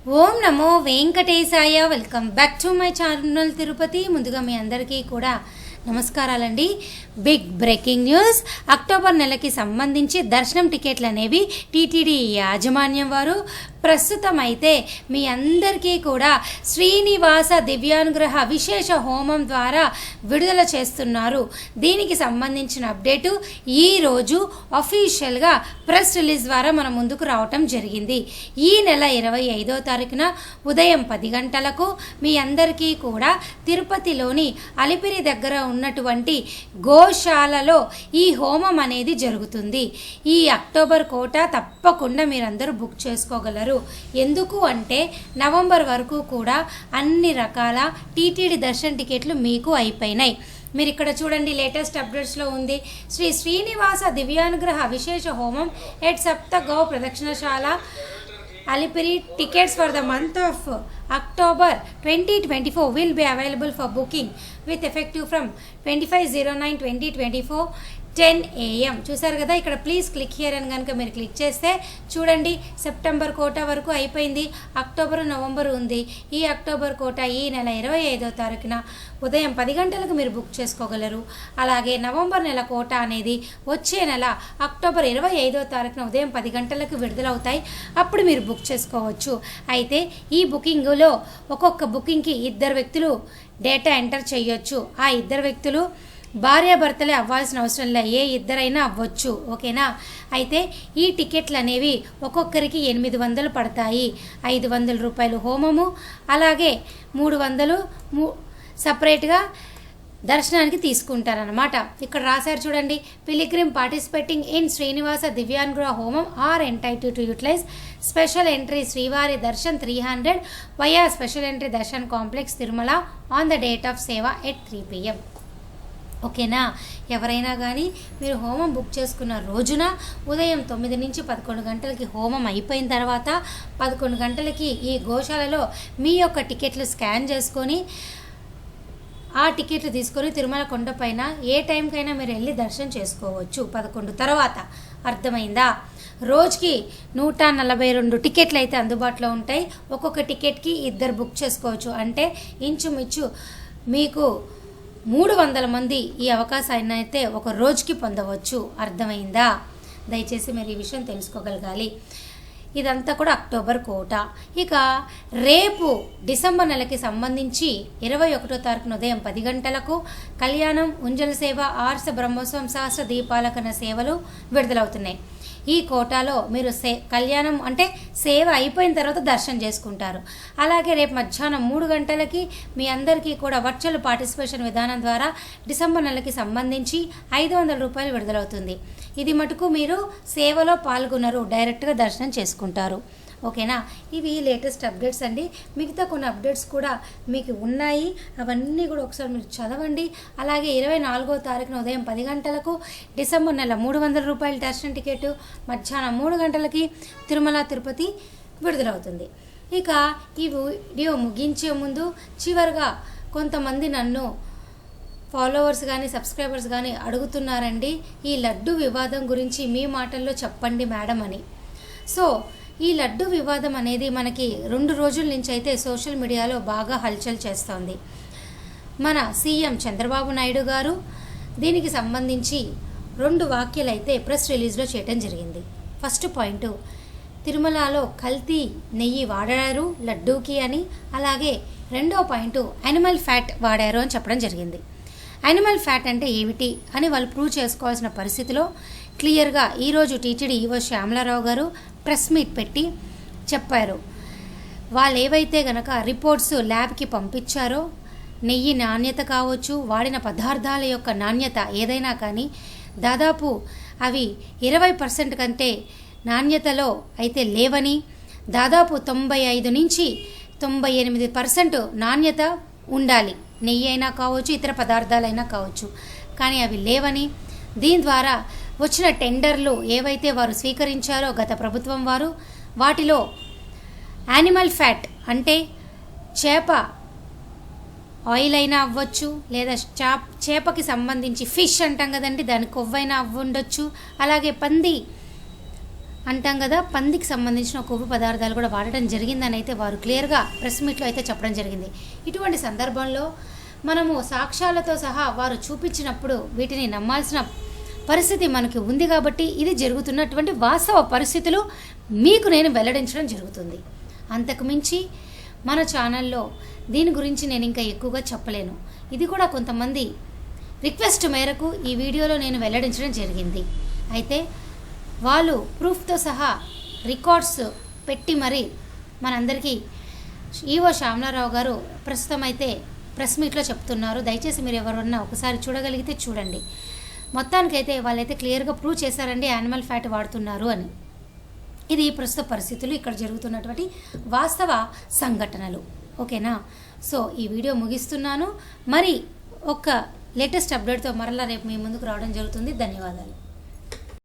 Om Namo Venkatesaya. Welcome back to my channel Tirupati. ముందుగా మీ అందరికీ కూడా నమస్కారాలండి. Big breaking news. అక్టోబర్ నెలకి సంబంధించి దర్శనం టికెట్లు అనేవి టీటీడీ యాజమాన్యం వారు ప్రస్తుతం అయితే మీ అందరికీ కూడా శ్రీనివాస దివ్యానుగ్రహ విశేష హోమం ద్వారా విడుదల చేస్తున్నారు. దీనికి సంబంధించిన అప్డేటు ఈరోజు అఫీషియల్గా ప్రెస్ రిలీజ్ ద్వారా మన ముందుకు రావటం జరిగింది. ఈ నెల 25వ తారీఖున ఉదయం 10 గంటలకు మీ అందరికీ కూడా తిరుపతిలోని అలిపిరి దగ్గర ఉన్నటువంటి గోశాలలో ఈ హోమం అనేది జరుగుతుంది. ఈ అక్టోబర్ కోట తప్పకుండా మీరందరూ బుక్ చేసుకోగలరు. ఎందుకు అంటే నవంబర్ వరకు కూడా అన్ని రకాల టీటీడీ దర్శన టికెట్లు మీకు అయిపోయినాయి. మీరు ఇక్కడ చూడండి, లేటెస్ట్ అప్డేట్స్లో ఉంది. శ్రీ శ్రీనివాస దివ్యానుగ్రహ విశేష హోమం ఎట్ సప్త గౌ ప్రదక్షిణశాల Alipiri. Tickets for the month of October 2024 will be available for booking with effective from 25/09/2024 10 AM. చూసారు కదా, ఇక్కడ ప్లీజ్ క్లిక్ హియర్ అని కనుక మీరు క్లిక్ చేస్తే చూడండి, సెప్టెంబర్ కోట వరకు అయిపోయింది. అక్టోబర్ నవంబర్ ఉంది. ఈ అక్టోబర్ కోట ఈ నెల 25వ తారీఖున ఉదయం 10 గంటలకు మీరు బుక్ చేసుకోగలరు. అలాగే నవంబర్ నెల కోట అనేది వచ్చే నెల అక్టోబర్ 25వ తారీఖున ఉదయం 10 గంటలకు విడుదలవుతాయి. అప్పుడు మీరు బుక్ చేసుకోవచ్చు. అయితే ఈ బుకింగ్లో ఒక్కొక్క బుకింగ్కి 2 వ్యక్తులు డేటా ఎంటర్ చేయొచ్చు. ఆ 2 వ్యక్తులు భార్యాభర్తలే అవ్వాల్సిన అవసరం లే, ఏ ఇద్దరైనా అవ్వచ్చు. ఓకేనా? అయితే ఈ టికెట్లు అనేవి ఒక్కొక్కరికి 800 పడతాయి. 500 రూపాయలు హోమము, అలాగే 300 సపరేట్గా దర్శనానికి తీసుకుంటారనమాట. ఇక్కడ రాశారు చూడండి, pilgrim participating in Srinivasa Divyanugraha Homam are entitled to utilize special entry Srivari darshan 300 via special entry darshan complex Tirumala on the date of seva at 3 PM. ఓకేనా? ఎవరైనా కానీ మీరు హోమం బుక్ చేసుకున్న రోజున ఉదయం 9 నుంచి 11 గంటలకి హోమం అయిపోయిన తర్వాత 11 గంటలకి ఈ గోశాలలో మీ యొక్క టికెట్లు స్కాన్ చేసుకొని ఆ టికెట్లు తీసుకొని తిరుమల కొండపైన ఏ టైంకైనా మీరు వెళ్ళి దర్శనం చేసుకోవచ్చు 11 తర్వాత. అర్థమైందా? రోజుకి 142 టికెట్లు అయితే అందుబాటులో ఉంటాయి. ఒక్కొక్క టికెట్కి 2 బుక్ చేసుకోవచ్చు. అంటే ఇంచుమించు మీకు 300 మంది ఈ అవకాశాన్ని అయితే ఒక రోజుకి పొందవచ్చు. అర్థమైందా? దయచేసి మీరు ఈ విషయం తెలుసుకోగలగాలి. ఇదంతా కూడా అక్టోబర్ కోట. ఇక రేపు డిసెంబర్ నెలకి సంబంధించి 21వ తారీఖున ఉదయం 10 గంటలకు కళ్యాణం, ఉంజల సేవ, ఆర్స బ్రహ్మోత్సవం, సహస్ర దీపాలకన సేవలు విడుదలవుతున్నాయి. ఈ కోటాలో మీరు కళ్యాణం అంటే సేవ అయిపోయిన తర్వాత దర్శనం చేసుకుంటారు. అలాగే రేపు మధ్యాహ్నం 3 గంటలకి మీ అందరికీ కూడా వర్చువల్ పార్టిసిపేషన్ విధానం ద్వారా డిసెంబర్ నెలకి సంబంధించి 500 రూపాయలు విడుదలవుతుంది. ఇది మటుకు మీరు సేవలో పాల్గొనరు, డైరెక్ట్గా దర్శనం చేసుకుంటారు. ఓకేనా? ఇవి లేటెస్ట్ అప్డేట్స్ అండి. మిగతా కొన్ని అప్డేట్స్ కూడా మీకు ఉన్నాయి, అవన్నీ కూడా ఒకసారి మీరు చదవండి. అలాగే 24వ తారీఖున ఉదయం 10 గంటలకు డిసెంబర్ నెల 300 రూపాయల దర్శనం టికెట్ మధ్యాహ్నం 3 గంటలకి తిరుమల తిరుపతి విడుదలవుతుంది. ఇక ఈ వీడియో ముగించే ముందు చివరిగా కొంతమంది నన్ను ఫాలోవర్స్ కానీ సబ్స్క్రైబర్స్ కానీ అడుగుతున్నారండి, ఈ లడ్డు వివాదం గురించి మీ మాటల్లో చెప్పండి మేడం అని. సో ఈ లడ్డు వివాదం అనేది మనకి 2 రోజుల నుంచి అయితే సోషల్ మీడియాలో బాగా హల్చల్ చేస్తోంది. మన సీఎం చంద్రబాబు నాయుడు గారు దీనికి సంబంధించి 2 వ్యాఖ్యలు అయితే ప్రెస్ రిలీజ్లో చేయడం జరిగింది. ఫస్ట్ పాయింట్, తిరుమలలో కల్తీ నెయ్యి వాడారు లడ్డూకి అని. అలాగే 2వ పాయింట్, యానిమల్ ఫ్యాట్ వాడారు అని చెప్పడం జరిగింది. యానిమల్ ఫ్యాట్ అంటే ఏమిటి అని వాళ్ళు ప్రూవ్ చేసుకోవాల్సిన పరిస్థితిలో క్లియర్గా ఈరోజు టీటీడీ ఈవో శ్యామలారావు గారు ప్రెస్ మీట్ పెట్టి చెప్పారు. వాళ్ళు ఏవైతే గనక రిపోర్ట్స్ ల్యాబ్కి పంపించారో, నెయ్యి నాణ్యత కావచ్చు, వాడిన పదార్థాల యొక్క నాణ్యత ఏదైనా కానీ దాదాపు అవి 20% కంటే నాణ్యతలో అయితే లేవని, దాదాపు 95 నుంచి 98% నాణ్యత ఉండాలి. నెయ్యి అయినా కావచ్చు, ఇతర పదార్థాలైనా కావచ్చు, కానీ అవి లేవని, దీని ద్వారా వచ్చిన టెండర్లు ఏవైతే వారు స్వీకరించారో గత ప్రభుత్వం వారు, వాటిలో యానిమల్ ఫ్యాట్ అంటే చేప ఆయిల్ అయినా అవ్వచ్చు, లేదా చేపకి సంబంధించి ఫిష్ అంటాం కదండి, దాని కొవ్వైనా అవ్వుండొచ్చు, అలాగే పంది అంటాం కదా, పందికి సంబంధించిన కొవ్వు పదార్థాలు కూడా వాడటం జరిగిందని అయితే వారు క్లియర్గా ప్రెస్ మీట్లో అయితే చెప్పడం జరిగింది. ఇటువంటి సందర్భంలో మనము సాక్ష్యాలతో సహా వారు చూపించినప్పుడు వీటిని నమ్మాల్సిన పరిస్థితి మనకి ఉంది. కాబట్టి ఇది జరుగుతున్నటువంటి వాస్తవ పరిస్థితులు మీకు నేను వెల్లడించడం జరుగుతుంది. అంతకుమించి మన ఛానల్లో దీని గురించి నేను ఇంకా ఎక్కువగా చెప్పలేను. ఇది కూడా కొంతమంది రిక్వెస్ట్ మేరకు ఈ వీడియోలో నేను వెల్లడించడం జరిగింది. అయితే వాళ్ళు ప్రూఫ్తో సహా రికార్డ్స్ పెట్టి మరీ మనందరికీ ఈవో శ్యామలారావు గారు ప్రస్తుతం అయితే ప్రెస్ మీట్లో చెప్తున్నారు. దయచేసి మీరు ఎవరన్నా ఒకసారి చూడగలిగితే చూడండి. మొత్తానికైతే వాళ్ళైతే క్లియర్గా ప్రూవ్ చేశారండి యానిమల్ ఫ్యాట్ వాడుతున్నారు అని. ఇది ప్రస్తుత పరిస్థితులు, ఇక్కడ జరుగుతున్నటువంటి వాస్తవ సంఘటనలు. ఓకేనా? సో ఈ వీడియో ముగిస్తున్నాను. మరి ఒక లేటెస్ట్ అప్డేట్తో మరలా రేపు మీ ముందుకు రావడం జరుగుతుంది. ధన్యవాదాలు.